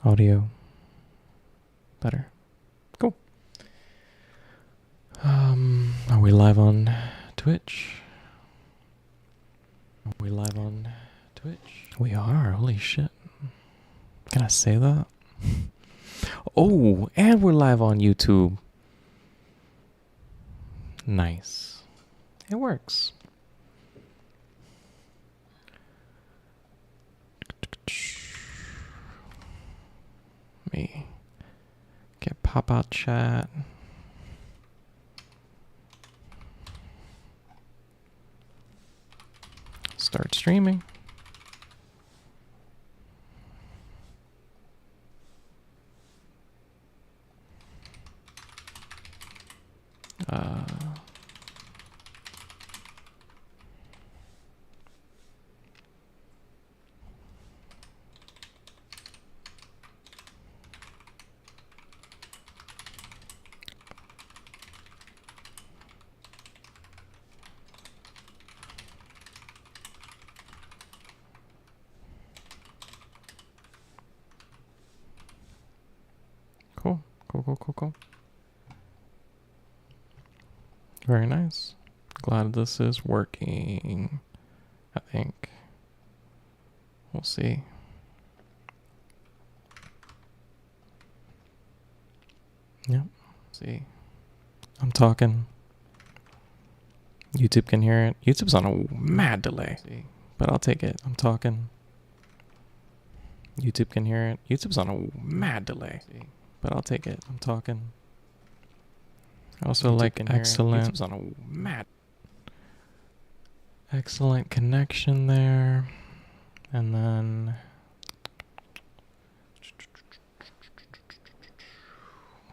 Audio. Better. Cool. Are we live on Twitch? Are we live on Twitch? We are. Holy shit. Can I say that? Oh, and we're live on YouTube. Nice. It works. Me get pop out chat. Start streaming. Cool. Very nice. Glad this is working. I think. We'll see. Yep. See. I'm talking. YouTube can hear it. YouTube's on a mad delay. But I'll take it. I'm talking. YouTube can hear it. YouTube's on a mad delay. But I'll take it. I'm talking. I also like excellent. YouTube's on a mad. Excellent connection there. And then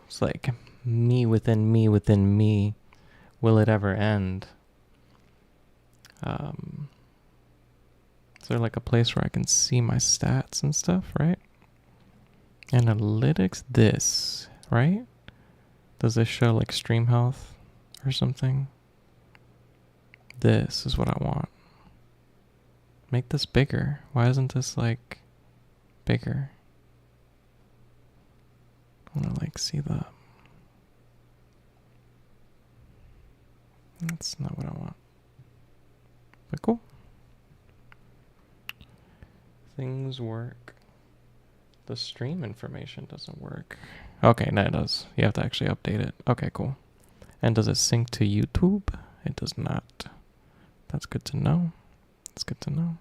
it's like me within me within me. Will it ever end? Is there like a place where I can see my stats and stuff, right? Analytics, this, right? Does this show like stream health or something? This is what I want. Make this bigger. Why isn't this like bigger? I want to like see the... That's not what I want. But cool. Things work. The stream information doesn't work. Okay, no, it does. You have to actually update it. Okay, cool. And does it sync to YouTube? It does not. That's good to know. That's good to know.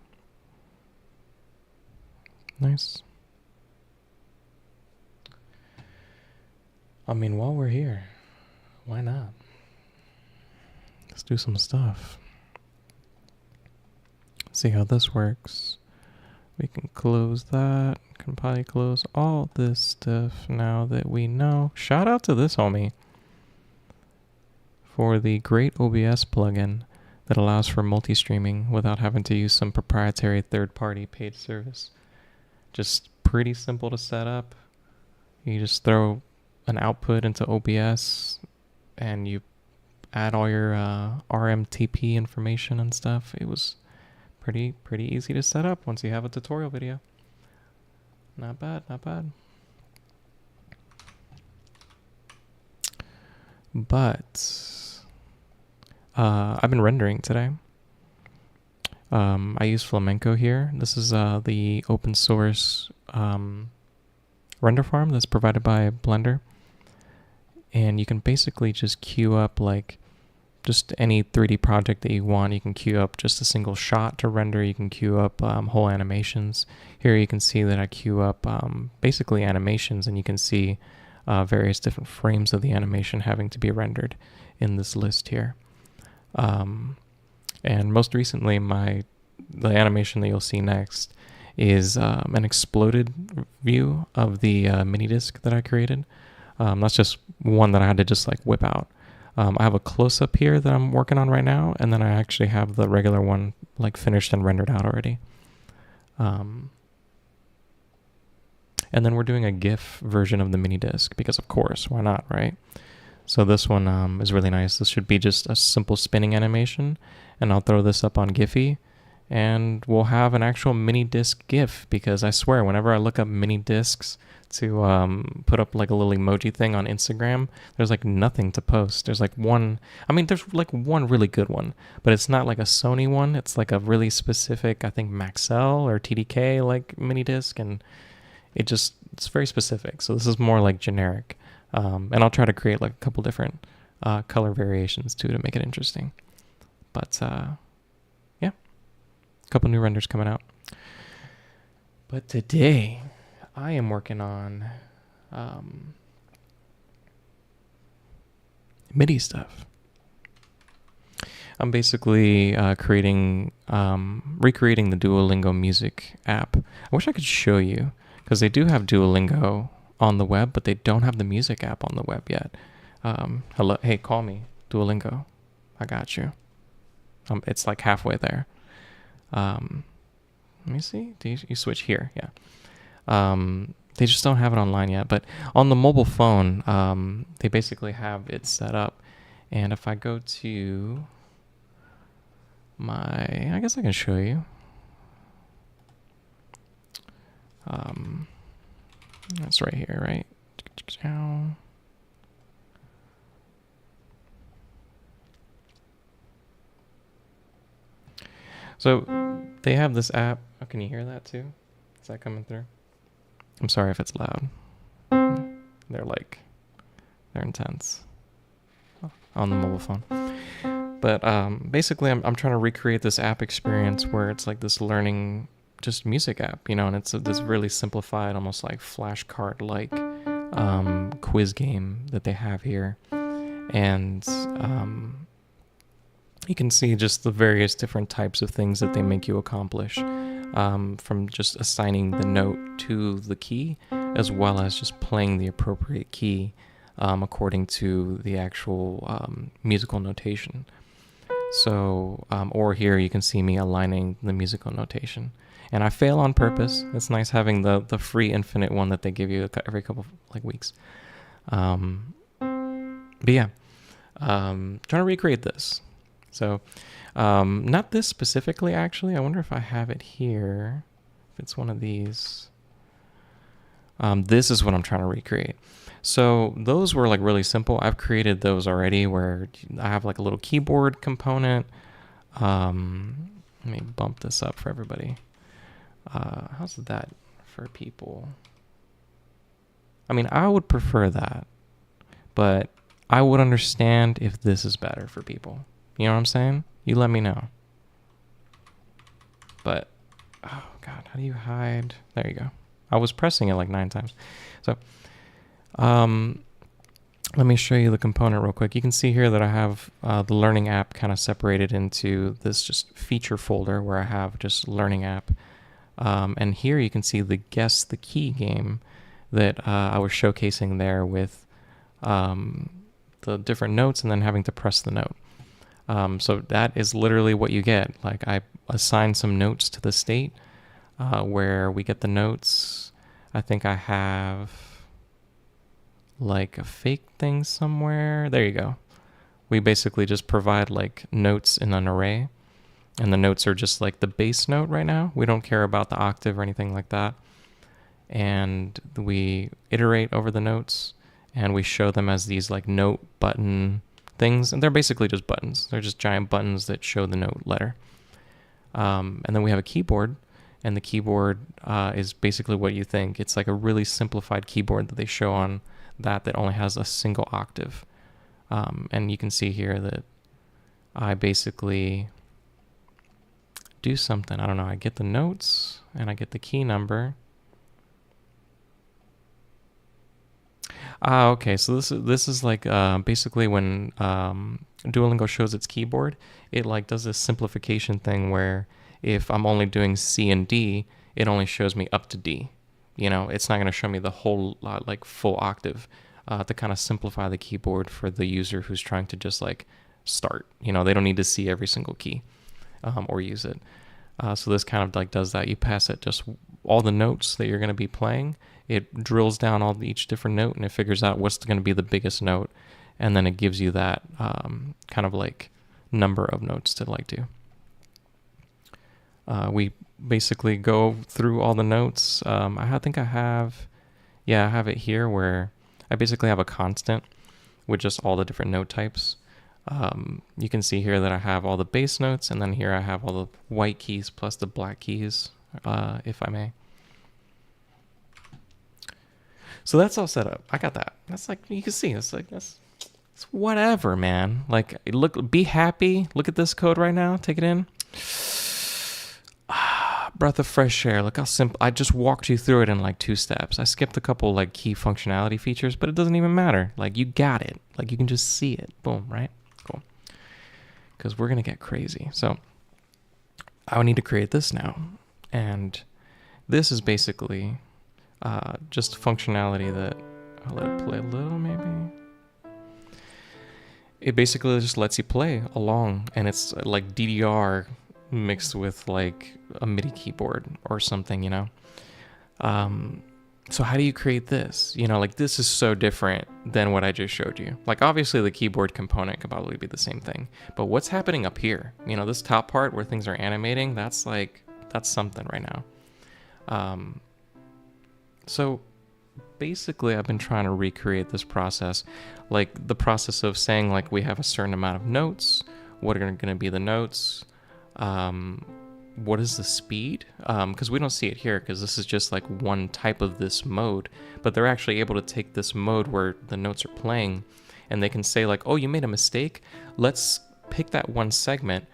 Nice. I mean, while we're here, why not? Let's do some stuff. See how this works. We can close that. Can probably close all this stuff now that we know. Shout out to this homie for the great OBS plugin that allows for multi-streaming without having to use some proprietary third-party paid service. Just pretty simple to set up. You just throw an output into OBS and you add all your RMTP information and stuff. It was pretty easy to set up once you have a tutorial video. Not bad, not bad. But I've been rendering today. I use Flamenco here. This is the open source render farm that's provided by Blender. And you can basically just queue up like just any 3D project that you want. You can queue up just a single shot to render. You can queue up whole animations. Here you can see that I queue up basically animations, and you can see various different frames of the animation having to be rendered in this list here. And most recently, the animation that you'll see next is an exploded view of the mini disc that I created. That's just one that I had to just like whip out. I have a close-up here that I'm working on right now, and then I actually have the regular one like finished and rendered out already. And then we're doing a GIF version of the mini disc because, of course, why not, right? So this one is really nice. This should be just a simple spinning animation, and I'll throw this up on Giphy, and we'll have an actual mini disc GIF, because I swear whenever I look up mini discs to put up like a little emoji thing on Instagram, there's like nothing to post. There's like one, I mean, there's like one really good one, but it's not like a Sony one. It's like a really specific, I think Maxell or TDK like mini disc, and it's very specific. So this is more like generic. And I'll try to create like a couple different color variations too to make it interesting. But yeah, a couple new renders coming out. But today I am working on MIDI stuff. I'm basically recreating the Duolingo music app. I wish I could show you, because they do have Duolingo on the web, but they don't have the music app on the web yet. Hello, hey, call me, Duolingo. I got you. It's like halfway there. Let me see. Do you switch here? Yeah. They just don't have it online yet, but on the mobile phone, they basically have it set up. And if I go to I guess I can show you. That's right here, right? So they have this app. Oh, can you hear that too? Is that coming through? I'm sorry if it's loud. They're intense on the mobile phone. But basically, I'm trying to recreate this app experience where it's like this learning just music app, and it's this really simplified, almost like flashcard-like quiz game that they have here. And you can see just the various different types of things that they make you accomplish, from just assigning the note to the key, as well as just playing the appropriate key according to the actual musical notation. So, or here you can see me aligning the musical notation. And I fail on purpose. It's nice having the free infinite one that they give you every couple of weeks. But yeah, trying to recreate this. So, not this specifically, actually. I wonder if I have it here. If it's one of these. This is what I'm trying to recreate. So those were like really simple. I've created those already where I have like a little keyboard component. Let me bump this up for everybody. How's that for people? I mean, I would prefer that, but I would understand if this is better for people. You know what I'm saying? You let me know. But, oh God, how do you hide? There you go. I was pressing it like 9 times. So, let me show you the component real quick. You can see here that I have the learning app kind of separated into this just feature folder where I have just learning app. And here you can see the guess the key game that I was showcasing there with the different notes and then having to press the note. So that is literally what you get. Like I assign some notes to the state where we get the notes. I think I have like a fake thing somewhere. There you go. We basically just provide like notes in an array, and the notes are just like the base note right now. We don't care about the octave or anything like that. And we iterate over the notes and we show them as these like note button things. And they're basically just buttons. They're just giant buttons that show the note letter. And then we have a keyboard, and the keyboard is basically what you think. It's like a really simplified keyboard that they show on that only has a single octave. And you can see here that I basically do something. I don't know. I get the notes and I get the key number. Okay. So this is like basically when Duolingo shows its keyboard, it like does this simplification thing where if I'm only doing C and D, it only shows me up to D. It's not going to show me the whole like full octave to kind of simplify the keyboard for the user who's trying to just like start. They don't need to see every single key or use it. So this kind of like does that. You pass it just all the notes that you're going to be playing. It drills down each different note and it figures out what's going to be the biggest note. And then it gives you that kind of like number of notes to like do. We basically go through all the notes. I think I have, yeah, I have it here where I basically have a constant with just all the different note types. You can see here that I have all the bass notes, and then here I have all the white keys plus the black keys, if I may. So that's all set up. I got that. That's like, you can see, it's like, it's whatever, man. Like, look, be happy. Look at this code right now. Take it in. Breath of fresh air. Look how simple. I just walked you through it in like 2 steps. I skipped a couple like key functionality features, but it doesn't even matter. Like, you got it. Like, you can just see it. Boom, right? Cool. Because we're going to get crazy. So I would need to create this now. And this is basically just functionality that I'll let it play a little, maybe. It basically just lets you play along, and it's like DDR mixed with like a MIDI keyboard or something, you know. So how do you create this? You know, like, this is so different than what I just showed you. Like, obviously the keyboard component could probably be the same thing, but what's happening up here? You know, this top part where things are animating, that's something right now. So basically I've been trying to recreate this process, like the process of saying, like, we have a certain amount of notes. What are going to be the notes? What is the speed? Because we don't see it here because this is just like one type of this mode, but they're actually able to take this mode where the notes are playing, and they can say like, oh, you made a mistake. Let's pick that one segment,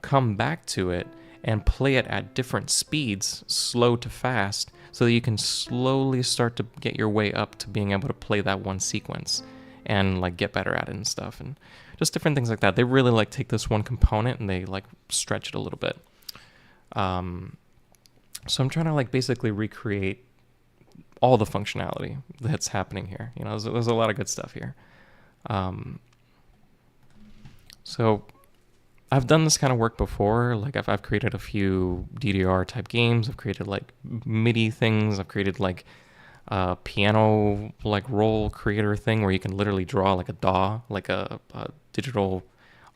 come back to it, and play it at different speeds, slow to fast, so that you can slowly start to get your way up to being able to play that one sequence and like get better at it and stuff, and just different things like that. They really like take this one component and they like stretch it a little bit. So I'm trying to like basically recreate all the functionality that's happening here. You know, there's a lot of good stuff here. So I've done this kind of work before. Like I've created a few DDR type games. I've created like MIDI things. I've created like a piano like roll creator thing where you can literally draw like a DAW, like a digital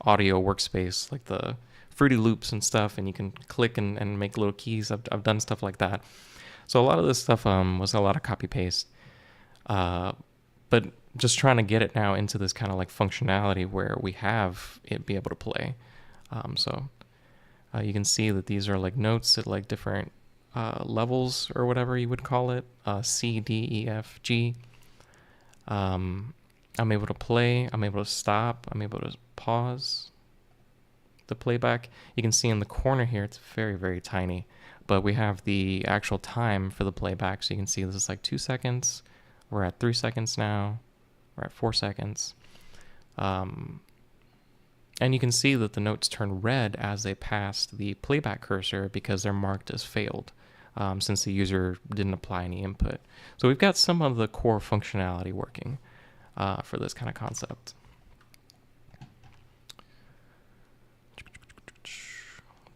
audio workspace, like the Fruity Loops and stuff, and you can click and make little keys. I've done stuff like that. So a lot of this stuff was a lot of copy paste, but just trying to get it now into this kind of like functionality where we have it be able to play. So you can see that these are like notes at like different levels or whatever you would call it, C, D, E, F, G. I'm able to play, I'm able to stop, I'm able to pause the playback. You can see in the corner here, it's very, very tiny, but we have the actual time for the playback. So you can see this is like 2 seconds. We're at 3 seconds now. We're at 4 seconds. And you can see that the notes turn red as they pass the playback cursor because they're marked as failed, since the user didn't apply any input. So we've got some of the core functionality working for this kind of concept.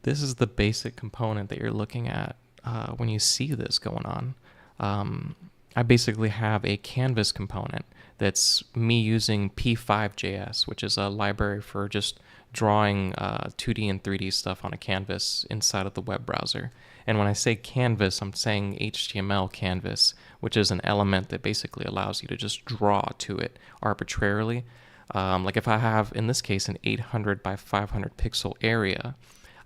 This is the basic component that you're looking at when you see this going on. I basically have a canvas component that's me using P5.js, which is a library for just drawing 2D and 3D stuff on a canvas inside of the web browser. And when I say canvas, I'm saying HTML canvas, which is an element that basically allows you to just draw to it arbitrarily. Like if I have, in this case, an 800 by 500 pixel area,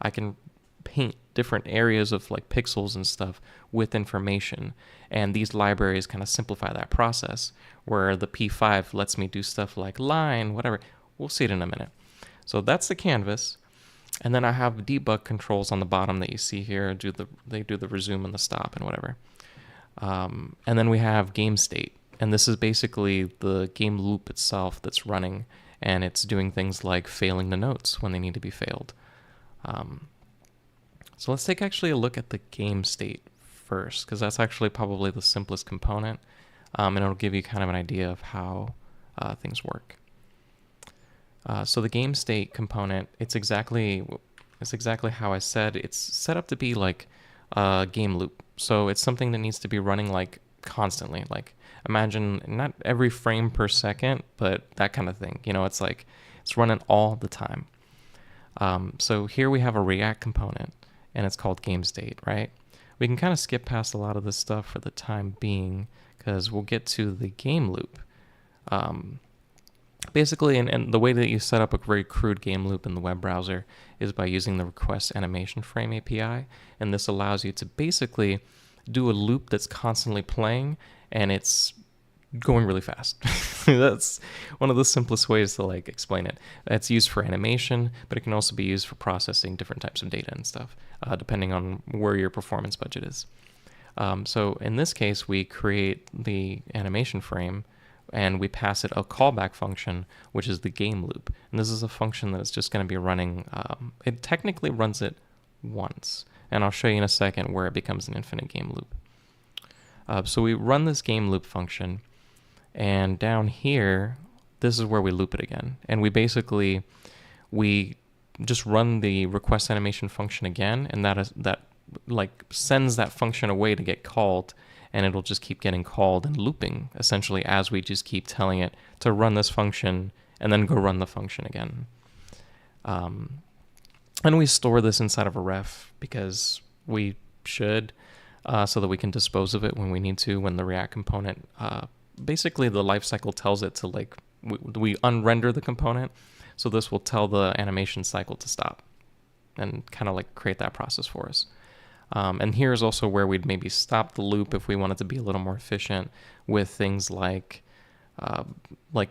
I can paint different areas of like pixels and stuff with information, and these libraries kind of simplify that process, where the P5 lets me do stuff like line, whatever. We'll see it in a minute. So that's the canvas, and then I have debug controls on the bottom that you see here. They do the resume and the stop and whatever. And then we have game state, and this is basically the game loop itself that's running, and it's doing things like failing the notes when they need to be failed. So let's take actually a look at the game state first, because that's actually probably the simplest component, and it'll give you kind of an idea of how things work. So the game state component, it's exactly how I said. It's set up to be like a game loop. So it's something that needs to be running like constantly. Like imagine not every frame per second, but that kind of thing. You know, it's like it's running all the time. So here we have a React component, and it's called game state, right? We can kind of skip past a lot of this stuff for the time being because we'll get to the game loop. Basically, and the way that you set up a very crude game loop in the web browser is by using the request animation frame API, and this allows you to basically do a loop that's constantly playing, and it's going really fast. That's one of the simplest ways to like explain it. It's used for animation, but it can also be used for processing different types of data and stuff, depending on where your performance budget is. So in this case, we create the animation frame and we pass it a callback function, which is the game loop. And this is a function that is just going to be running, it technically runs it once. And I'll show you in a second where it becomes an infinite game loop. So we run this game loop function, and down here, this is where we loop it again. And we just run the request animation function again, and that like sends that function away to get called, and it'll just keep getting called and looping essentially as we just keep telling it to run this function and then go run the function again. And we store this inside of a ref because we should, so that we can dispose of it when we need to, when the React component, basically the lifecycle tells it to like, we unrender the component. So this will tell the animation cycle to stop and kind of like create that process for us. And here's also where we'd maybe stop the loop if we wanted to be a little more efficient with things like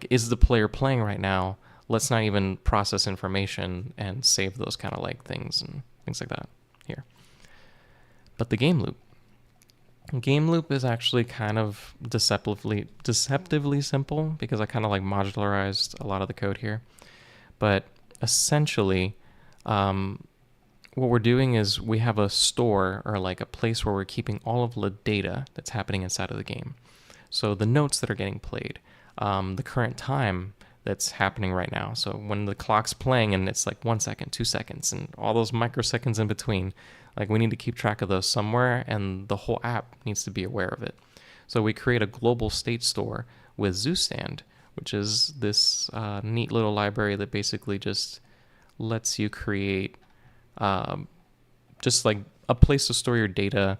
is the player playing right now? Let's not even process information and save those kind of like things and things like that here. But the game loop. Game loop is actually kind of deceptively simple because I kind of like modularized a lot of the code here. But essentially, what we're doing is we have a store or like a place where we're keeping all of the data that's happening inside of the game. So the notes that are getting played, the current time that's happening right now. So when the clock's playing and it's like 1 second, 2 seconds, and all those microseconds in between, like we need to keep track of those somewhere, and the whole app needs to be aware of it. So we create a global state store with ZooStand, which is this neat little library that basically just lets you create just like a place to store your data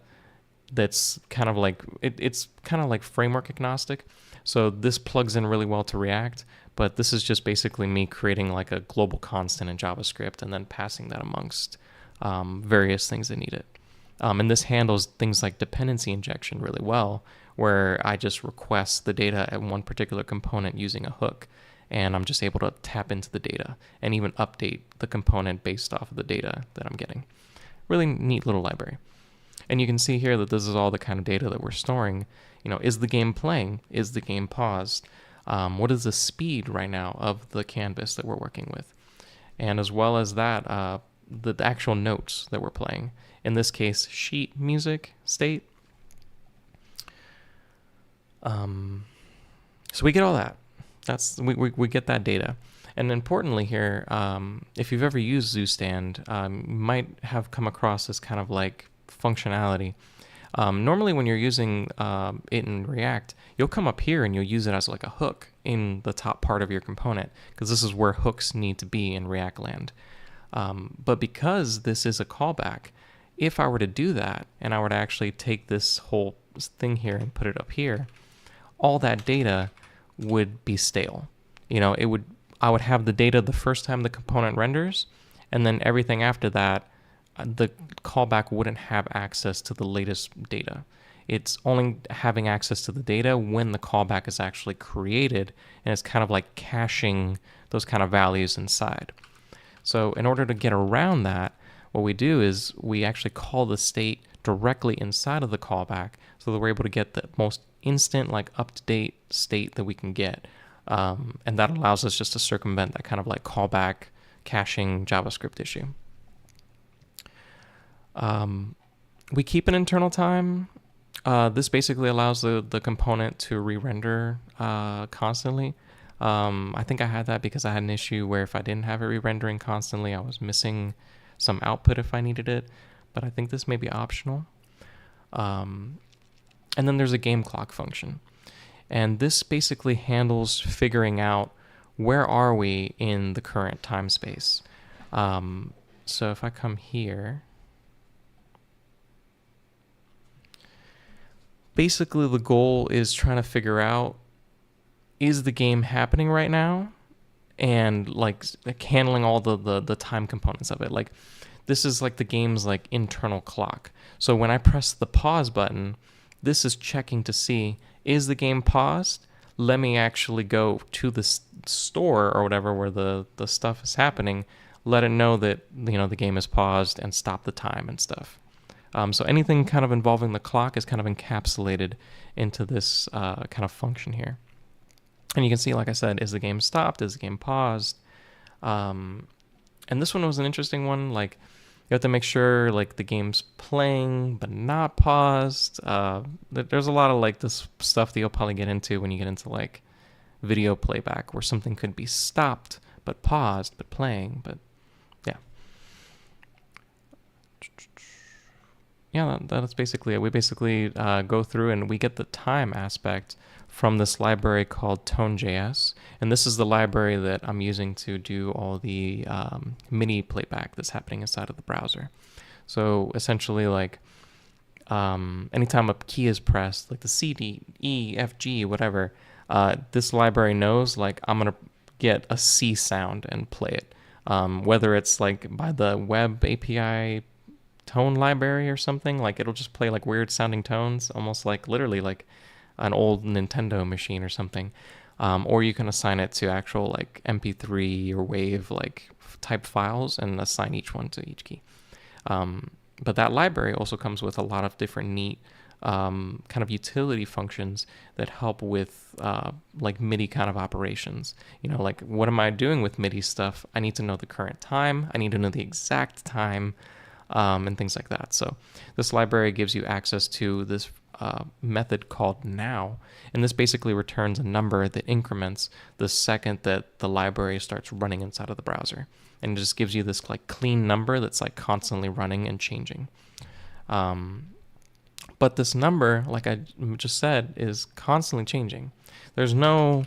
that's kind of like, it's kind of like framework agnostic. So this plugs in really well to React, but this is just basically me creating like a global constant in JavaScript and then passing that amongst various things that need it. And this handles things like dependency injection really well, where I just request the data at one particular component using a hook, and I'm just able to tap into the data and even update the component based off of the data that I'm getting. Really neat little library. And you can see here that this is all the kind of data that we're storing. You know, is the game playing? Is the game paused? What is the speed right now of the canvas that we're working with? And as well as that, the actual notes that we're playing. In this case, sheet music state. So we get all that. We get that data. And importantly here, if you've ever used ZooStand, you might have come across this kind of like functionality. Normally when you're using it in React, you'll come up here and you'll use it as like a hook in the top part of your component, because this is where hooks need to be in React land. But because this is a callback, if I were to do that and I were to actually take this whole thing here and put it up here, all that data would be stale. You know, I would have the data the first time the component renders, and then everything after that, the callback wouldn't have access to the latest data. It's only having access to the data when the callback is actually created, and it's kind of like caching those kind of values inside. So in order to get around that, what we do is we actually call the state directly inside of the callback, so that we're able to get the most instant, like up-to-date state that we can get. And that allows us just to circumvent that kind of like callback caching JavaScript issue. We keep an internal time. This basically allows the component to re-render constantly. I think I had that because I had an issue where if I didn't have it re-rendering constantly, I was missing some output if I needed it, but I think this may be optional. And then there's a game clock function. And this basically handles figuring out where are we in the current time space. So if I come here, basically the goal is trying to figure out, is the game happening right now? And like handling all the time components of it. Like this is like the game's like internal clock. So when I press the pause button, this is checking to see, is the game paused? Let me actually go to the store or whatever where the stuff is happening, let it know that, you know, the game is paused and stop the time and stuff. So anything kind of involving the clock is kind of encapsulated into this kind of function here. And you can see, like I said, is the game stopped? Is the game paused? And this one was an interesting one. Like, you have to make sure like the game's playing but not paused. There's a lot of like this stuff that you'll probably get into when you get into like video playback, where something could be stopped but paused but playing. But yeah. Yeah, that's basically it. We basically go through and we get the time aspect from this library called Tone.js. And this is the library that I'm using to do all the MIDI playback that's happening inside of the browser. So essentially, like, anytime a key is pressed, like the C, D, E, F, G, whatever, this library knows, like, I'm going to get a C sound and play it. Whether it's like by the web API tone library or something, like it'll just play like weird sounding tones, almost like literally like an old Nintendo machine or something. Or you can assign it to actual like MP3 or WAV like type files and assign each one to each key. But that library also comes with a lot of different neat kind of utility functions that help with like MIDI kind of operations. You know, like what am I doing with MIDI stuff? I need to know the current time. I need to know the exact time, and things like that. So this library gives you access to this method called now, and this basically returns a number that increments the second that the library starts running inside of the browser, and it just gives you this like clean number that's like constantly running and changing. But this number, like I just said, is constantly changing. There's no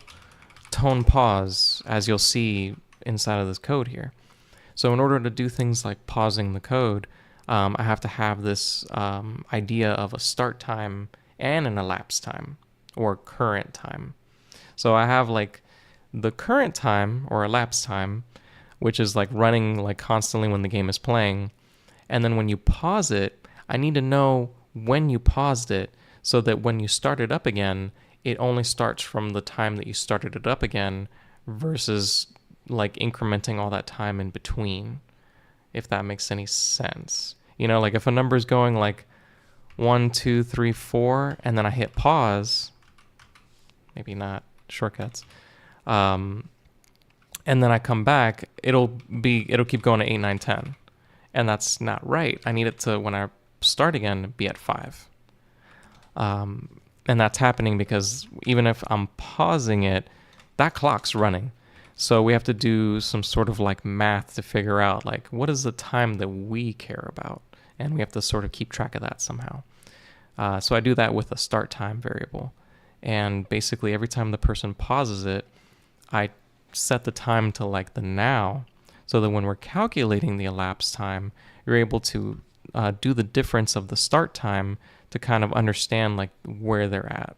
tone pause, as you'll see inside of this code here. So in order to do things like pausing the code, I have to have this idea of a start time and an elapsed time, or current time. So I have like the current time or elapsed time, which is like running like constantly when the game is playing. And then when you pause it, I need to know when you paused it so that when you start it up again, it only starts from the time that you started it up again versus like incrementing all that time in between, if that makes any sense. You know, like if a number is going like 1, 2, 3, 4, and then I hit pause, maybe not shortcuts, and then I come back, it'll keep going to 8, 9, 10. And that's not right. I need it to, when I start again, be at 5. And that's happening because even if I'm pausing it, that clock's running. So we have to do some sort of like math to figure out like what is the time that we care about, and we have to sort of keep track of that somehow. So I do that with a start time variable, and basically every time the person pauses it, I set the time to like the now, so that when we're calculating the elapsed time, you're able to do the difference of the start time to kind of understand like where they're at.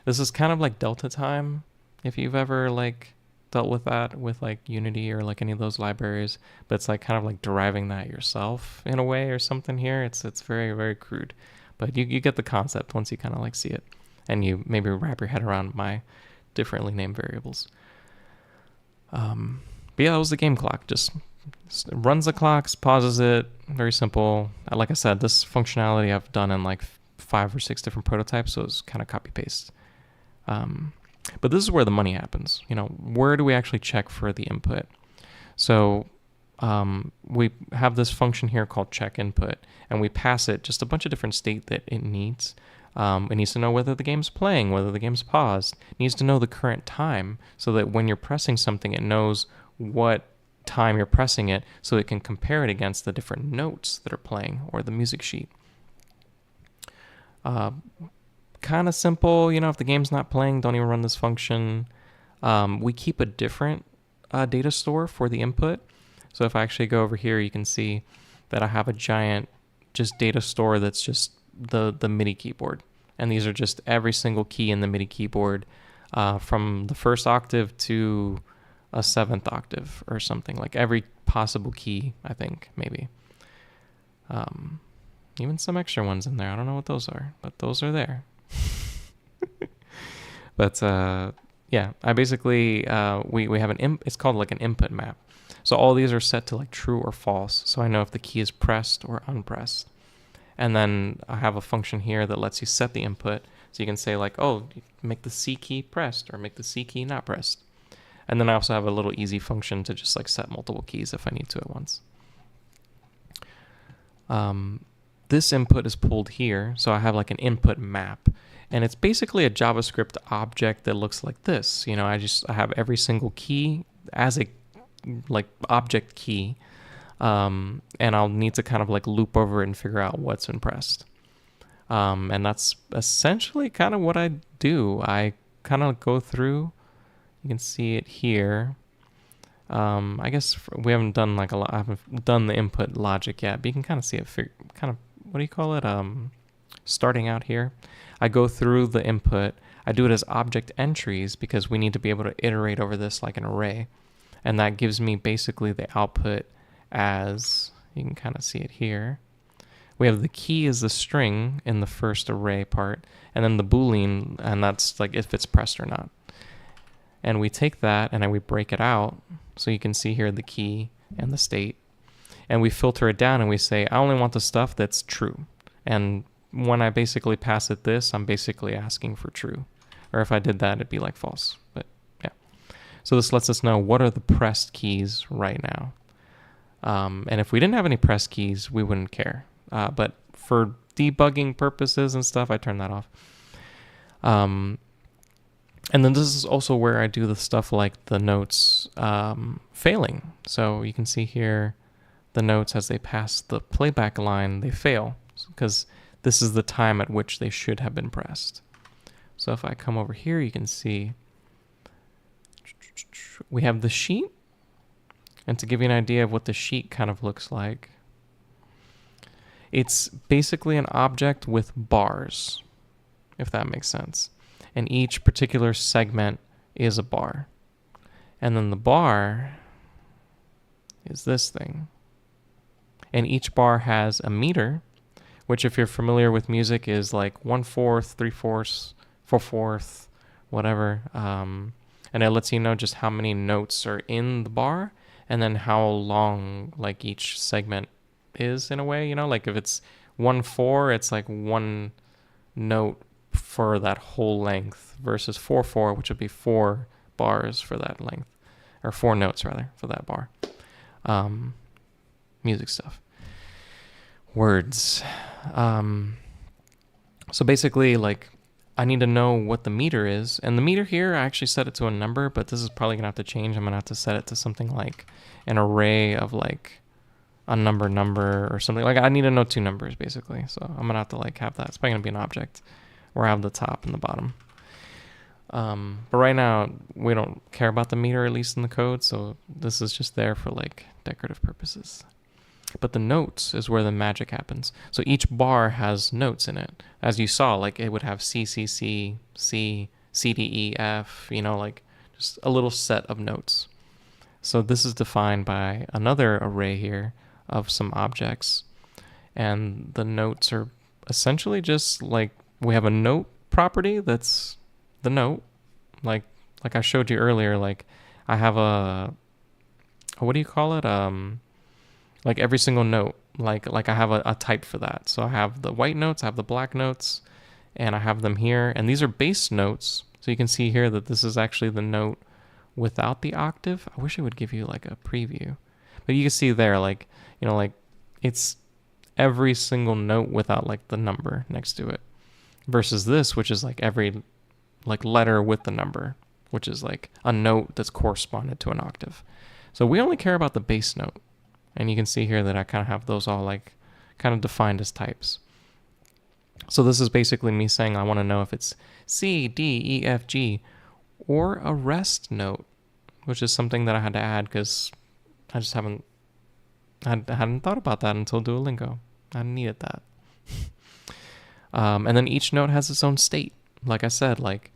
This is kind of like delta time, if you've ever like dealt with that with like Unity or like any of those libraries, but it's like kind of like deriving that yourself in a way or something here. It's very, very crude, but you get the concept once you kind of like see it, and you maybe wrap your head around my differently named variables. But yeah, that was the game clock. Just runs the clocks, pauses it. Very simple. Like I said, this functionality I've done in like 5 or 6 different prototypes, so it's kind of copy paste. But this is where the money happens. You know, where do we actually check for the input? So we have this function here called check input, and we pass it just a bunch of different state that it needs. It needs to know whether the game's playing, whether the game's paused. It needs to know the current time so that when you're pressing something, it knows what time you're pressing it, so it can compare it against the different notes that are playing or the music sheet. Kind of simple, you know, if the game's not playing, don't even run this function. We keep a different data store for the input. So if I actually go over here, you can see that I have a giant just data store that's just the MIDI keyboard. And these are just every single key in the MIDI keyboard, from the first octave to a seventh octave or something, like every possible key, I think, maybe. Even some extra ones in there. I don't know what those are, but those are there. But yeah, I basically, we have it's called like an input map. So all these are set to like true or false. So I know if the key is pressed or unpressed. And then I have a function here that lets you set the input. So you can say like, oh, make the C key pressed or make the C key not pressed. And then I also have a little easy function to just like set multiple keys if I need to at once. This input is pulled here. So I have like an input map. And it's basically a JavaScript object that looks like this. You know, I have every single key as a like object key. And I'll need to kind of like loop over it and figure out what's been pressed. And that's essentially kind of what I do. I kind of go through, you can see it here. I guess we haven't done like I haven't done the input logic yet, but you can kind of see it kind of, what do you call it? Starting out here. I go through the input. I do it as object entries because we need to be able to iterate over this like an array. And that gives me basically the output as, you can kind of see it here. We have the key as the string in the first array part, and then the Boolean, and that's like if it's pressed or not. And we take that and then we break it out. So you can see here the key and the state. And we filter it down and we say, I only want the stuff that's true. And when I basically pass it this, I'm basically asking for true. Or if I did that, it'd be like false. But yeah. So this lets us know what are the pressed keys right now. And if we didn't have any press keys, we wouldn't care. But for debugging purposes and stuff, I turn that off. And then this is also where I do the stuff like the notes failing. So you can see here the notes as they pass the playback line, they fail because this is the time at which they should have been pressed. So if I come over here, you can see we have the sheet. And to give you an idea of what the sheet kind of looks like, it's basically an object with bars, if that makes sense. And each particular segment is a bar. And then the bar is this thing. And each bar has a meter, which if you're familiar with music is like 1/4, 3/4, 4/4, whatever. And it lets you know just how many notes are in the bar and then how long like each segment is in a way, you know, like if it's 1/4, it's like one note for that whole length versus 4/4, which would be 4 bars for that length, or 4 notes rather for that bar. Music stuff. Words. So basically like I need to know what the meter is. And the meter here, I actually set it to a number, but this is probably gonna have to change. I'm gonna have to set it to something like an array of like a number or something. Like I need to know 2 numbers basically. So I'm gonna have to like have that. It's probably gonna be an object where I have the top and the bottom. But right now we don't care about the meter, at least in the code. So this is just there for like decorative purposes. But the notes is where the magic happens. So each bar has notes in it. As you saw, like it would have C, C, C, C, C, D, E, F, you know, like just a little set of notes. So this is defined by another array here of some objects. And the notes are essentially just like, we have a note property that's the note. Like I showed you earlier, like I have what do you call it? Like every single note, like I have a type for that. So I have the white notes, I have the black notes, and I have them here. And these are base notes. So you can see here that this is actually the note without the octave. I wish it would give you like a preview. But you can see there, like, you know, like it's every single note without like the number next to it. Versus this, which is like every like letter with the number, which is like a note that's corresponded to an octave. So we only care about the base note. And you can see here that I kind of have those all like kind of defined as types. So this is basically me saying I want to know if it's C, D, E, F, G, or a rest note, which is something that I had to add because I just hadn't thought about that until Duolingo. I needed that. And then each note has its own state. Like I said, like,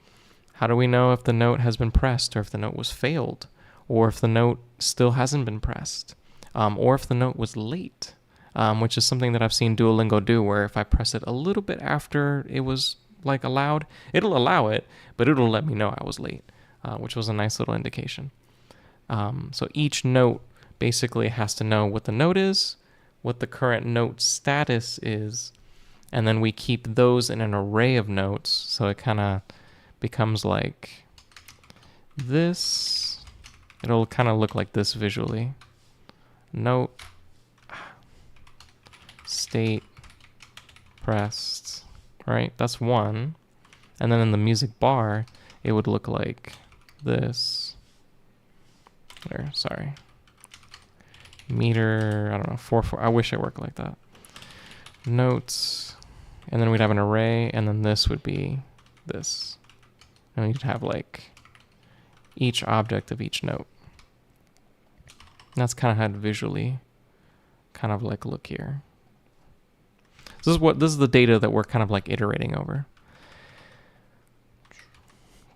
how do we know if the note has been pressed, or if the note was failed, or if the note still hasn't been pressed, or if the note was late, which is something that I've seen Duolingo do, where if I press it a little bit after it was like allowed, it'll allow it, but it'll let me know I was late, which was a nice little indication. So each note basically has to know what the note is, what the current note status is, and then we keep those in an array of notes, so it kind of becomes like this. It'll kind of look like this visually. Note, state, pressed, right? That's one. And then in the music bar, it would look like this. There, sorry. Meter, I don't know, 4, 4. I wish it worked like that. Notes, and then we'd have an array, and then this would be this. And we'd have like each object of each note. And that's kind of how it visually kind of like look here. This is the data that we're kind of like iterating over.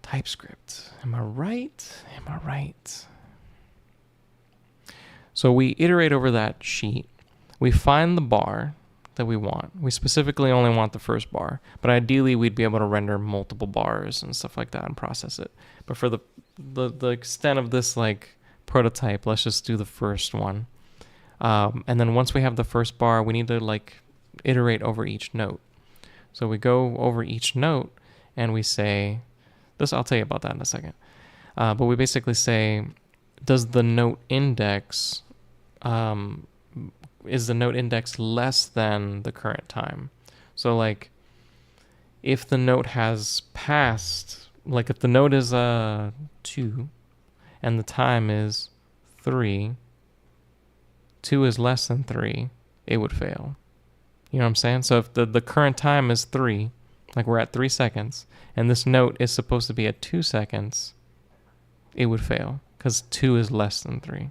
TypeScript. Am I right? Am I right? So we iterate over that sheet. We find the bar that we want. We specifically only want the first bar, but ideally we'd be able to render multiple bars and stuff like that and process it. But for the extent of this like prototype, let's just do the first one. And then once we have the first bar, we need to like iterate over each note. So we go over each note and we say this. I'll tell you about that in a second. But we basically say, does the note index is the note index less than the current time? So like if the note has passed, like if the note is 2 and the time is 3, 2 is less than 3, it would fail. You know what I'm saying? So if the current time is 3, like we're at 3 seconds, and this note is supposed to be at 2 seconds, it would fail because 2 is less than 3.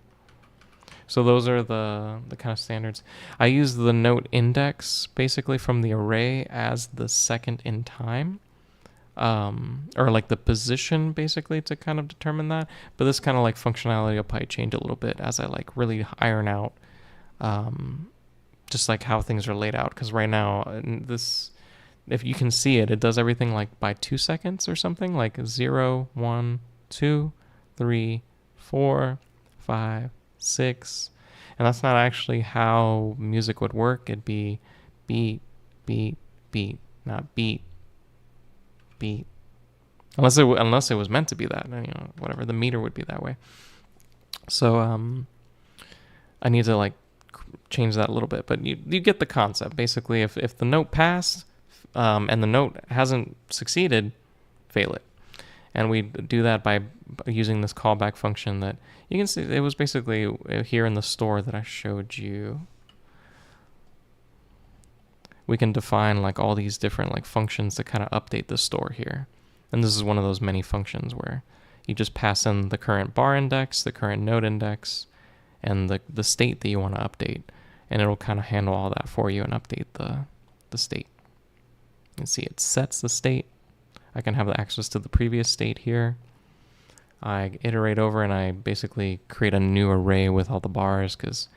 So those are the kind of standards. I use the note index basically from the array as the second in time, or like the position basically to kind of determine that. But this kind of like functionality will probably change a little bit as I like really iron out just like how things are laid out. Because right now this, if you can see it, it does everything like by 2 seconds or something, like 0, 1, 2, 3, 4, 5, 6, and that's not actually how music would work. It'd be beat, beat, beat, not beat, beat. Unless it was meant to be that, you know, whatever. The meter would be that way. So I need to like change that a little bit, but you get the concept. Basically, if the note passed and the note hasn't succeeded, fail it. And we do that by using this callback function that you can see. It was basically here in the store that I showed you. We can define like all these different like functions to kind of update the store here. And this is one of those many functions where you just pass in the current bar index, the current node index, and the state that you want to update. And it'll kind of handle all that for you and update the state. You can see it sets the state. I can have the access to the previous state here. I iterate over and I basically create a new array with all the bars because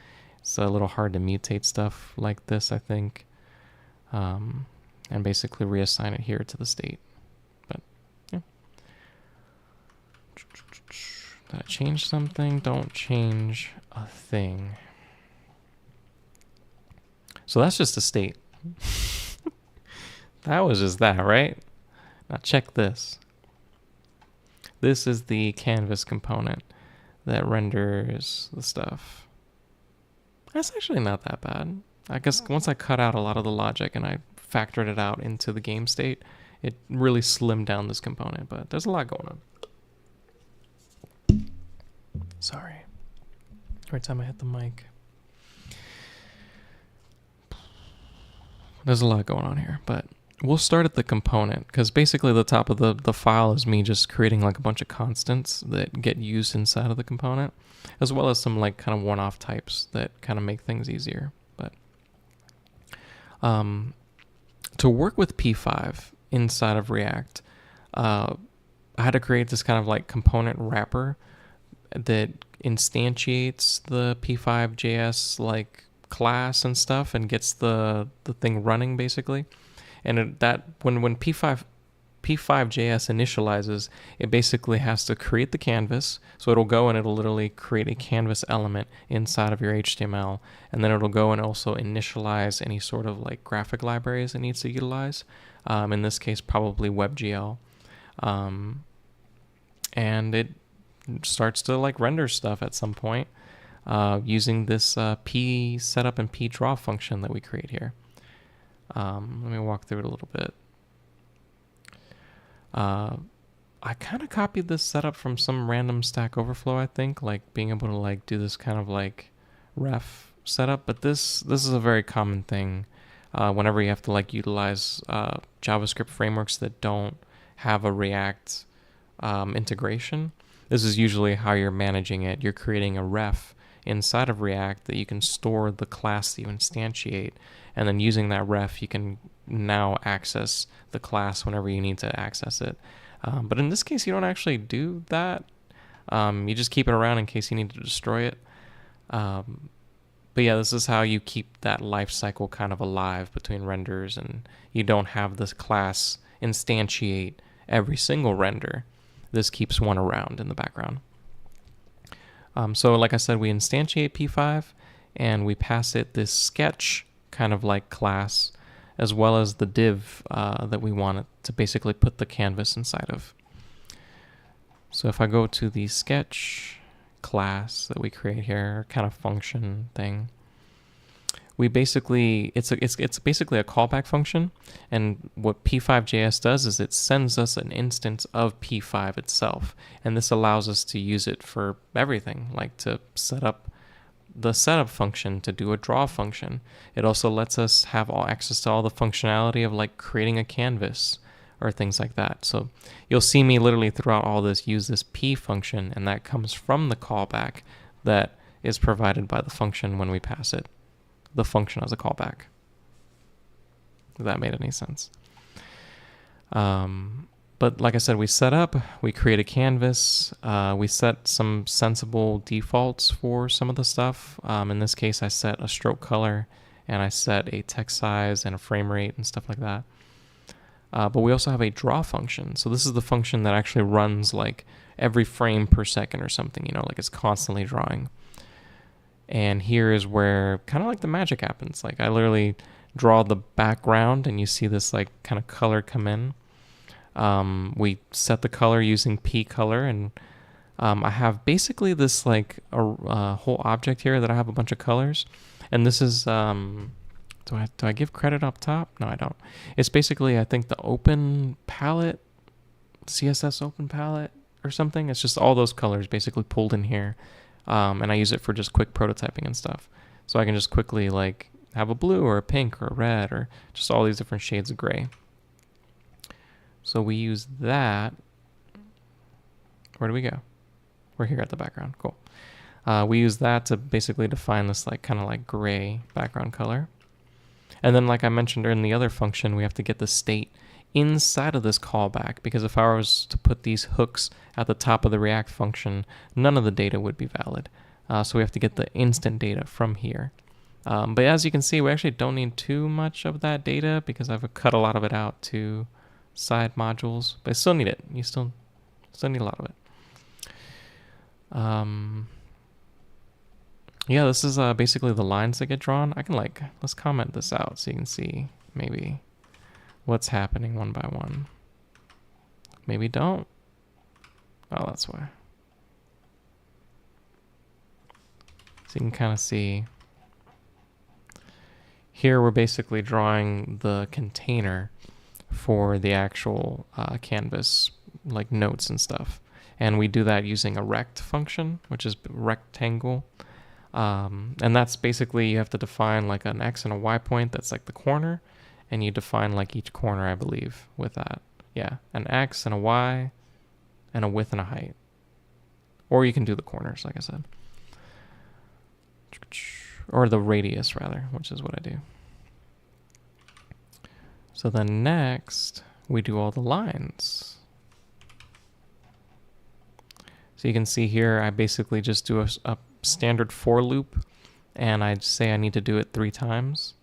it's a little hard to mutate stuff like this, I think. And basically reassign it here to the state. But yeah. Did I change something? Don't change a thing. So that's just a state. That was just that, right? Now check this. This is the canvas component that renders the stuff. That's actually not that bad. I guess once I cut out a lot of the logic and I factored it out into the game state, it really slimmed down this component, but there's a lot going on. Sorry. Every time I hit the mic. There's a lot going on here, but we'll start at the component because basically the top of the file is me just creating like a bunch of constants that get used inside of the component, as well as some like kind of one-off types that kind of make things easier. But to work with P5 inside of React, I had to create this kind of like component wrapper that instantiates the P5.js like class and stuff and gets the thing running basically. And that when P5.js initializes, it basically has to create the canvas. So it'll go and it'll literally create a canvas element inside of your HTML. And then it'll go and also initialize any sort of like graphic libraries it needs to utilize. In this case, probably WebGL. And it starts to like render stuff at some point using this p setup and p draw function that we create here. Let me walk through it a little bit. I kind of copied this setup from some random Stack Overflow, I think, like being able to like do this kind of like ref setup, but this is a very common thing whenever you have to like utilize JavaScript frameworks that don't have a React integration. This is usually how you're managing it. You're creating a ref inside of React that you can store the class that you instantiate, and then using that ref, you can now access the class whenever you need to access it. But in this case, you don't actually do that. You just keep it around in case you need to destroy it. But yeah, this is how you keep that life cycle kind of alive between renders, and you don't have this class instantiate every single render. This keeps one around in the background. So like I said, we instantiate P5 and we pass it this sketch kind of like class, as well as the div that we want it to basically put the canvas inside of. So if I go to the sketch class that we create here, kind of function thing, we basically, it's basically a callback function, and what P5.js does is it sends us an instance of P5 itself, and this allows us to use it for everything, like to set up the setup function, to do a draw function. It also lets us have all access to all the functionality of like creating a canvas or things like that. So you'll see me literally throughout all this use this P function, and that comes from the callback that is provided by the function when we pass it the function as a callback. If that made any sense. But like I said, we set up, we create a canvas, we set some sensible defaults for some of the stuff. In this case, I set a stroke color, and I set a text size and a frame rate and stuff like that. But we also have a draw function. So this is the function that actually runs like every frame per second or something, you know, like it's constantly drawing. And here is where kind of like the magic happens. Like I literally draw the background and you see this like kind of color come in. We set the color using P color, and I have basically this like a whole object here that I have a bunch of colors. And this is, do I give credit up top? No, I don't. It's basically, I think, the open palette, CSS open palette or something. It's just all those colors basically pulled in here. And I use it for just quick prototyping and stuff. So I can just quickly like have a blue or a pink or a red or just all these different shades of gray. So we use that. Where do we go? We're here at the background. Cool. We use that to basically define this like kind of like gray background color. And then like I mentioned in the other function, we have to get the state inside of this callback, because if I was to put these hooks at the top of the React function, none of the data would be valid. So we have to get the instant data from here. But as you can see, we actually don't need too much of that data because I've cut a lot of it out to side modules, but I still need it. You still need a lot of it. Yeah, this is basically the lines that get drawn. I can let's comment this out so you can see maybe what's happening one by one. Maybe don't. Oh, that's why. So you can kind of see. Here we're basically drawing the container for the actual canvas, like notes and stuff. And we do that using a rect function, which is rectangle. And that's basically, you have to define like an X and a Y point that's like the corner. And you define like each corner, I believe, with that. Yeah, an X and a Y and a width and a height. Or you can do the corners, like I said. Or the radius, rather, which is what I do. So then next, we do all the lines. So you can see here, I basically just do a standard for loop, and I say I need to do it 3 times.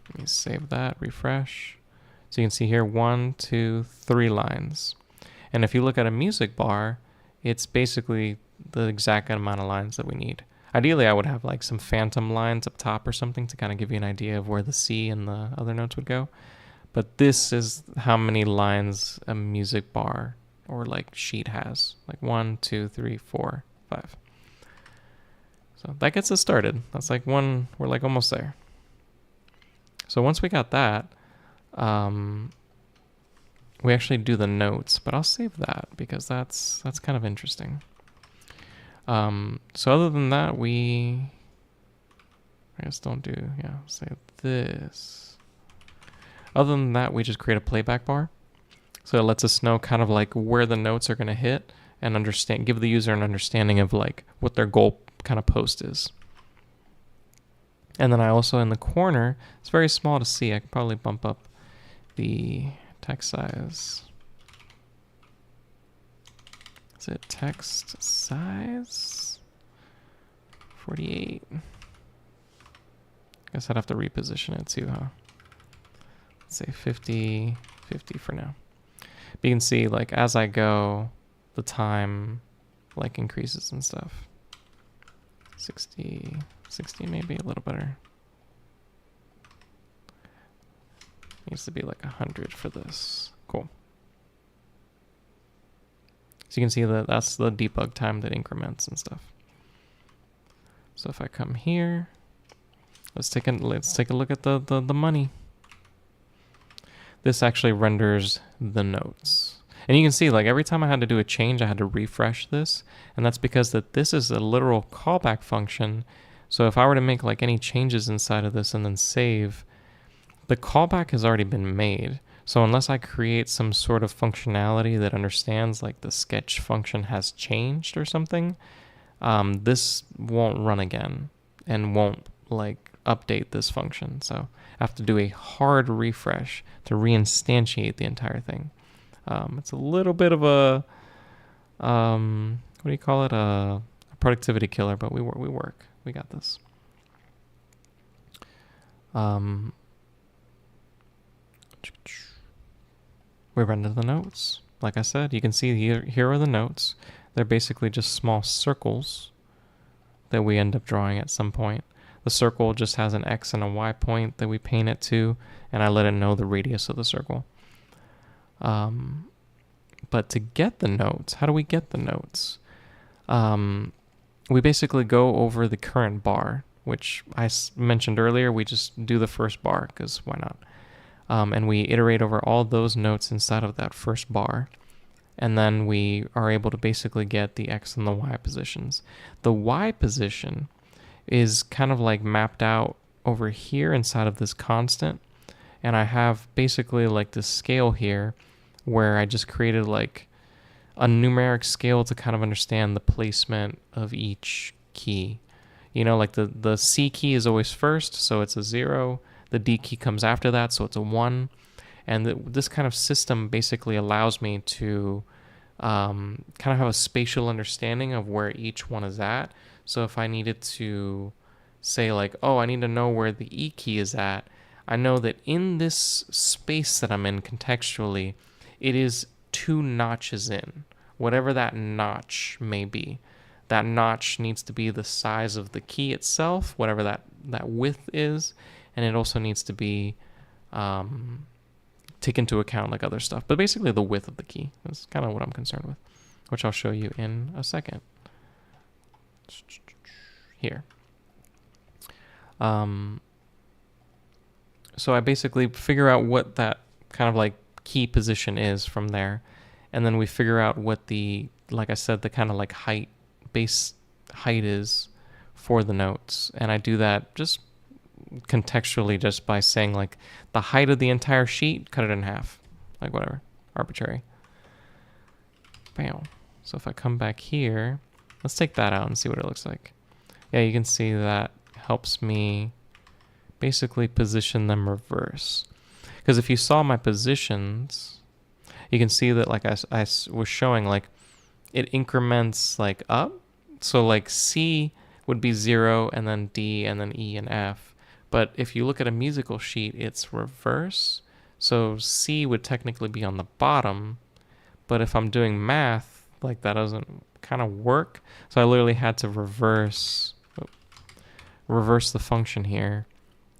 Let me save that, refresh. So you can see here 1, 2, 3 lines. And if you look at a music bar, it's basically the exact amount of lines that we need. Ideally, I would have like some phantom lines up top or something to kind of give you an idea of where the C and the other notes would go. But this is how many lines a music bar or like sheet has. Like 1, 2, 3, 4, 5. So that gets us started. That's like we're like almost there. So once we got that, we actually do the notes, but I'll save that because that's kind of interesting. So other than that, I guess don't do, say this. Other than that, we just create a playback bar. So it lets us know kind of like where the notes are going to hit and give the user an understanding of like what their goal kind of post is. And then I also, in the corner, it's very small to see. I could probably bump up the text size. Is it text size? 48. Guess I'd have to reposition it too, huh? Let's say 50 for now. But you can see, like, as I go, the time, like, increases and stuff. 60 maybe, a little better. Needs to be like 100 for this. Cool. So you can see that that's the debug time that increments and stuff. So if I come here, let's take a look at the money. This actually renders the notes. And you can see, like, every time I had to do a change, I had to refresh this. And that's because this is a literal callback function. So if I were to make like any changes inside of this and then save, the callback has already been made. So unless I create some sort of functionality that understands like the sketch function has changed or something, this won't run again and won't like update this function. So I have to do a hard refresh to reinstantiate the entire thing. It's a little bit of a, what do you call it? A productivity killer, but we work. We got this. We render the notes. Like I said, you can see here are the notes. They're basically just small circles that we end up drawing at some point. The circle just has an X and a Y point that we paint it to, and I let it know the radius of the circle. But to get the notes, how do we get the notes? We basically go over the current bar, which I mentioned earlier. We just do the first bar because why not? And we iterate over all those notes inside of that first bar. And then we are able to basically get the X and the Y positions. The Y position is kind of like mapped out over here inside of this constant. And I have basically like this scale here where I just created like a numeric scale to kind of understand the placement of each key. You know, like the C key is always first, so it's a 0. The D key comes after that, so it's a 1. And this kind of system basically allows me to kind of have a spatial understanding of where each one is at. So if I needed to say like, oh, I need to know where the E key is at, I know that in this space that I'm in contextually, it is 2 notches in, whatever that notch may be. That notch needs to be the size of the key itself, whatever that width is, and it also needs to be take into account like other stuff. But basically the width of the key is kind of what I'm concerned with, which I'll show you in a second. Here. So I basically figure out what that kind of like key position is from there. And then we figure out what the, like I said, the kind of like base height is for the notes. And I do that just contextually just by saying like the height of the entire sheet, cut it in half. Like whatever, arbitrary. Bam. So if I come back here, let's take that out and see what it looks like. Yeah, you can see that helps me basically position them reverse. Because if you saw my positions, you can see that like I was showing, like it increments like up. So like C would be 0 and then D and then E and F. But if you look at a musical sheet, it's reverse. So C would technically be on the bottom. But if I'm doing math, like that doesn't kind of work. So I literally had to reverse the function here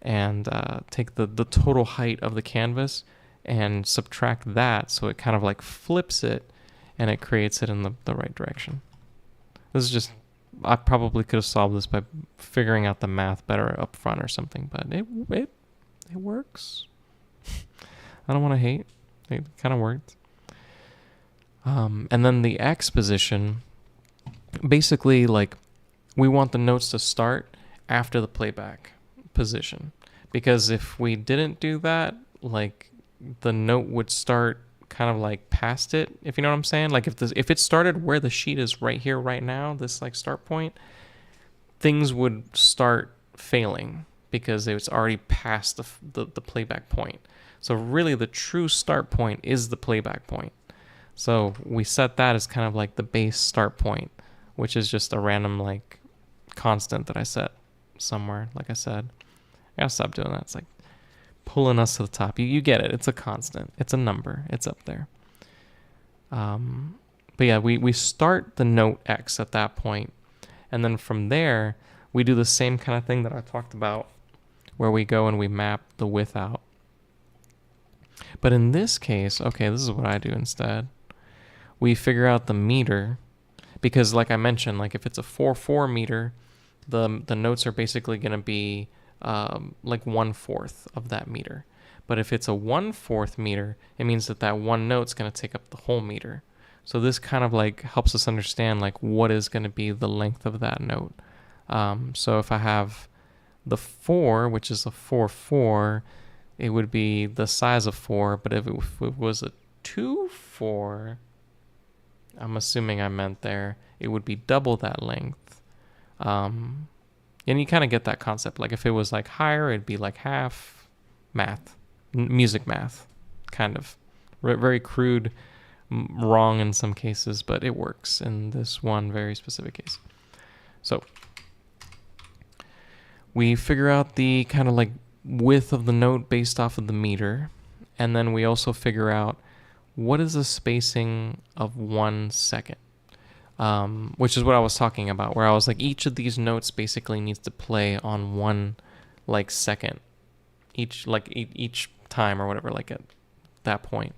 and take the total height of the canvas and subtract that, so it kind of like flips it and it creates it in the right direction. This is just, I probably could have solved this by figuring out the math better up front or something, but it works. I don't want to hate. It kind of worked. And then the X position, basically like we want the notes to start after the playback position, because if we didn't do that, like the note would start kind of like past it, if you know what I'm saying. Like if it started where the sheet is right here right now, this like start point, things would start failing because it's already past the playback point. So really the true start point is the playback point. So we set that as kind of like the base start point, which is just a random like constant that I set somewhere. Like I said, I gotta stop doing that. It's like pulling us to the top. You get it. It's a constant. It's a number. It's up there. But yeah, we start the note X at that point, and then from there we do the same kind of thing that I talked about, where we go and we map the width out. But in this case, okay, this is what I do instead. We figure out the meter, because like I mentioned, like if it's a 4/4 meter, the notes are basically going to be like 1/4 of that meter. But if it's a 1/4 meter, it means that one note's going to take up the whole meter. So this kind of like helps us understand like what is going to be the length of that note. So if I have the 4, which is a 4/4, it would be the size of 4. But if it was a 2/4, I'm assuming I meant there, it would be double that length. And you kind of get that concept. Like if it was like higher, it'd be like half math, music math, kind of. Very crude, wrong in some cases, but it works in this one very specific case. So we figure out the kind of like width of the note based off of the meter. And then we also figure out what is the spacing of 1 second, which is what I was talking about, where I was like, each of these notes basically needs to play on 1 like second, each time or whatever, like at that point.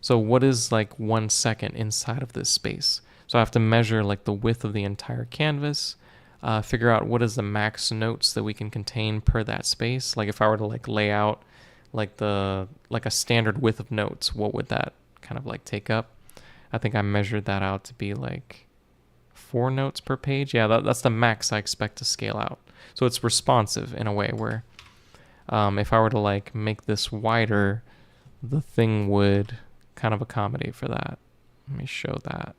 So what is like 1 second inside of this space? So I have to measure like the width of the entire canvas, figure out what is the max notes that we can contain per that space. Like if I were to like lay out like a standard width of notes, what would that kind of like take up? I think I measured that out to be like 4 notes per page. Yeah, that's the max I expect to scale out. So it's responsive in a way where if I were to like make this wider, the thing would kind of accommodate for that. Let me show that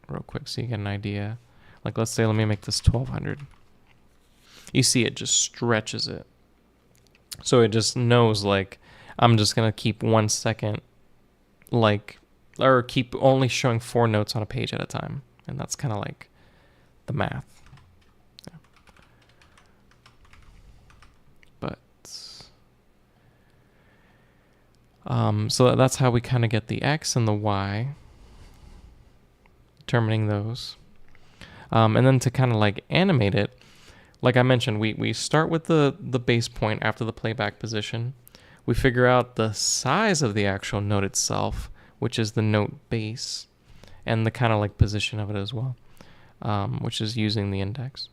real quick so you get an idea. Like let's say, let me make this 1200. You see it just stretches it. So it just knows like I'm just going to keep 1 second, like, or keep only showing 4 notes on a page at a time. And that's kind of like the math. Yeah. But so that's how we kind of get the X and the Y, determining those. And then to kind of like animate it, like I mentioned, we start with the base point after the playback position. We figure out the size of the actual note itself, which is the note base, and the kind of like position of it as well, which is using the index.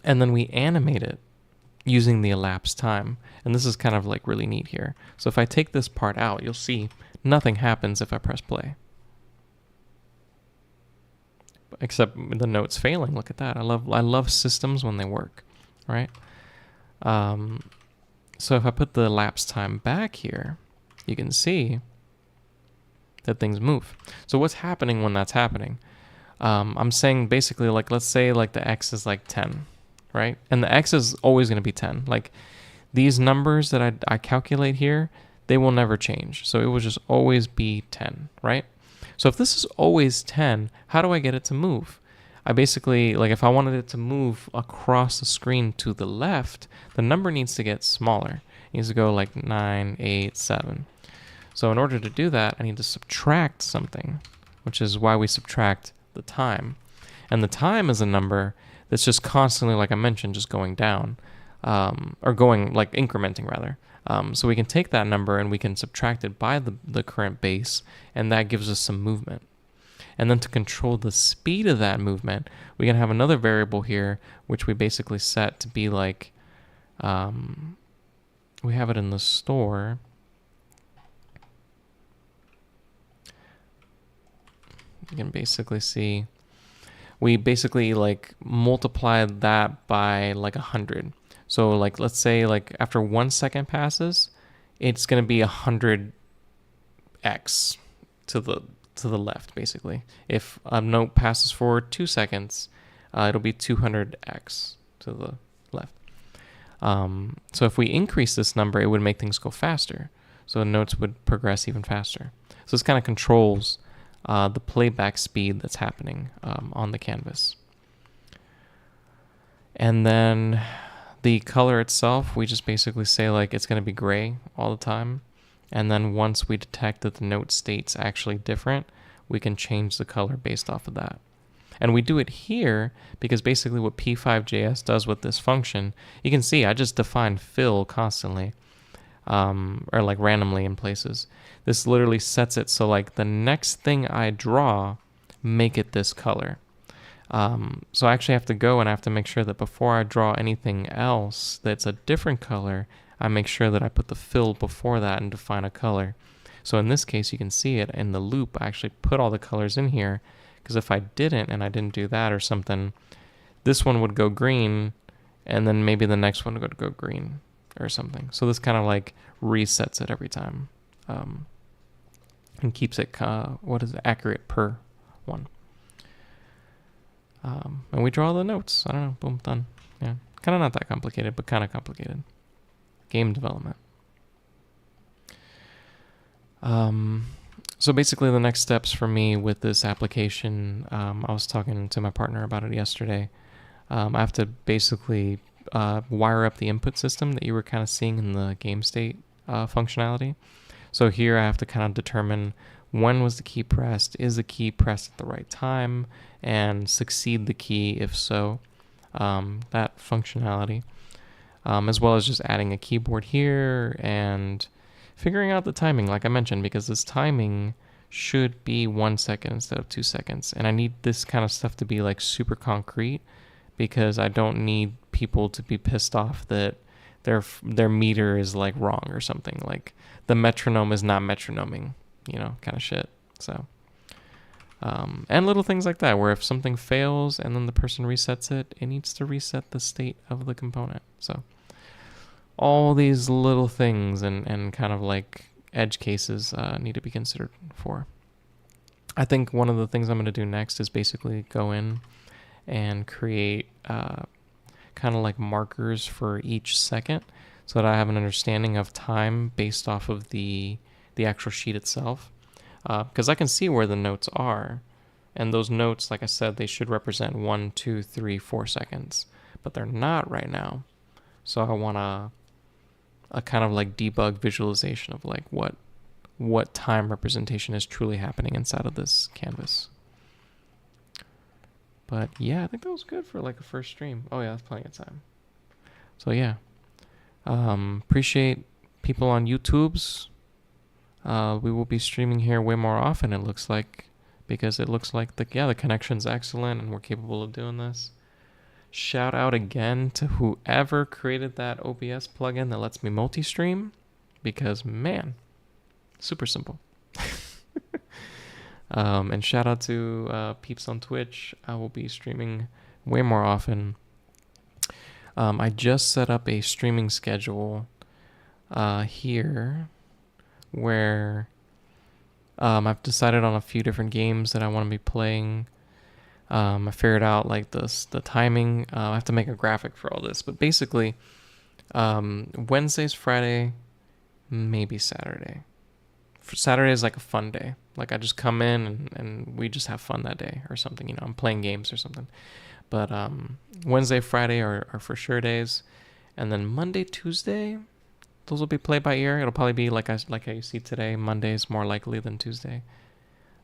And then we animate it using the elapsed time. And this is kind of like really neat here. So if I take this part out, you'll see nothing happens if I press play. Except the note's failing. Look at that. I love systems when they work, right? So if I put the elapsed time back here, you can see that things move. So what's happening when that's happening? I'm saying basically, like, let's say like the X is like 10, right? And the X is always going to be 10. Like these numbers that I calculate here, they will never change. So it will just always be 10, right? So if this is always 10, how do I get it to move? I basically, like if I wanted it to move across the screen to the left, the number needs to get smaller. It needs to go like 9, 8, 7. So in order to do that, I need to subtract something, which is why we subtract the time. And the time is a number that's just constantly, like I mentioned, just going down, or going, like incrementing rather. So we can take that number and we can subtract it by the current base, and that gives us some movement. And then to control the speed of that movement, we can have another variable here, which we basically set to be like, we have it in the store. You can basically see, we basically like multiply that by like 100. So like, let's say like after 1 second passes, it's going to be 100x to the left, basically. If a note passes for 2 seconds, it'll be 200x to the left. So if we increase this number, it would make things go faster. So the notes would progress even faster. So this kind of controls the playback speed that's happening on the canvas. And then the color itself, we just basically say like it's going to be gray all the time. And then once we detect that the note state's actually different, we can change the color based off of that. And we do it here because basically what P5JS does with this function, you can see I just define fill constantly, or like randomly in places. This literally sets it so like the next thing I draw, make it this color. So I actually have to go and I have to make sure that before I draw anything else that's a different color, I make sure that I put the fill before that and define a color. So in this case, you can see it in the loop. I actually put all the colors in here because if I didn't and I didn't do that or something, this one would go green and then maybe the next one would go green or something. So this kind of like resets it every time and keeps it, accurate per one. And we draw the notes. I don't know, boom, done. Yeah, kind of not that complicated, but kind of complicated. Game development. So basically the next steps for me with this application, I was talking to my partner about it yesterday. I have to basically wire up the input system that you were kind of seeing in the game state functionality. So here I have to kind of determine when was the key pressed, is the key pressed at the right time, and succeed the key if so, that functionality. As well as just adding a keyboard here and figuring out the timing, like I mentioned, because this timing should be 1 second instead of 2 seconds. And I need this kind of stuff to be like super concrete because I don't need people to be pissed off that their meter is like wrong or something. Like the metronome is not metronoming, kind of shit. So, and little things like that, where if something fails and then the person resets it, it needs to reset the state of the component. So all these little things and kind of like edge cases need to be considered for. I think one of the things I'm going to do next is basically go in and create kind of like markers for each second so that I have an understanding of time based off of the actual sheet itself. Because I can see where the notes are. And those notes, like I said, they should represent 1, 2, 3, 4 seconds. But they're not right now. So I want a kind of like debug visualization of like what time representation is truly happening inside of this canvas. But yeah, I think that was good for like a first stream. Oh yeah, that's plenty of time. So yeah, appreciate people on YouTube's. We will be streaming here way more often, it looks like, because it looks like the connection's excellent and we're capable of doing this. Shout out again to whoever created that OBS plugin that lets me multi-stream, because man, super simple. And shout out to peeps on Twitch. I will be streaming way more often. I just set up a streaming schedule here where I've decided on a few different games that I want to be playing. I figured out like the timing. I have to make a graphic for all this, but basically, Wednesday's Friday, maybe Saturday. For Saturday is like a fun day. Like I just come in and we just have fun that day or something. I'm playing games or something. But Wednesday, Friday are for sure days, and then Monday, Tuesday, those will be played by ear. It'll probably be like how you see today. Monday is more likely than Tuesday.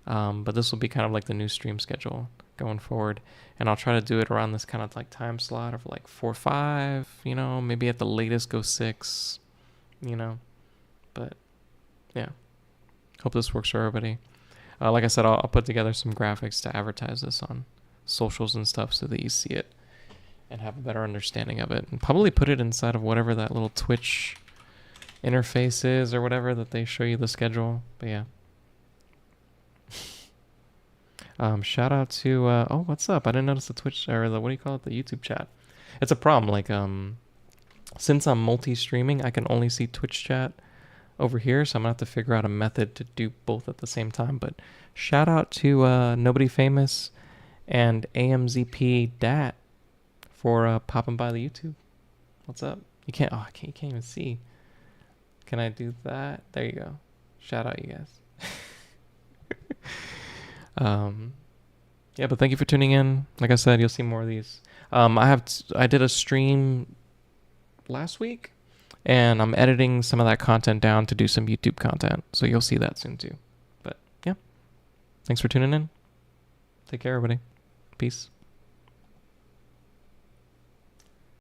But this will be kind of like the new stream schedule going forward. And I'll try to do it around this kind of like time slot of like 4 or 5, maybe at the latest go 6, But yeah, hope this works for everybody. Like I said, I'll put together some graphics to advertise this on socials and stuff so that you see it and have a better understanding of it. And probably put it inside of whatever that little Twitch interface is or whatever that they show you the schedule. But yeah. Shout out to oh, what's up? I didn't notice the Twitch or the, what do you call it, the YouTube chat. It's a problem. Like since I'm multi-streaming, I can only see Twitch chat over here, so I'm gonna have to figure out a method to do both at the same time. But shout out to Nobody Famous and AMZP Dat for popping by the YouTube. What's up? You can't even see. Can I do that? There you go. Shout out, you guys. Yeah, but thank you for tuning in. Like I said, you'll see more of these. I did a stream last week, and I'm editing some of that content down to do some YouTube content, so you'll see that soon too. But yeah, thanks for tuning in. Take care, everybody. Peace.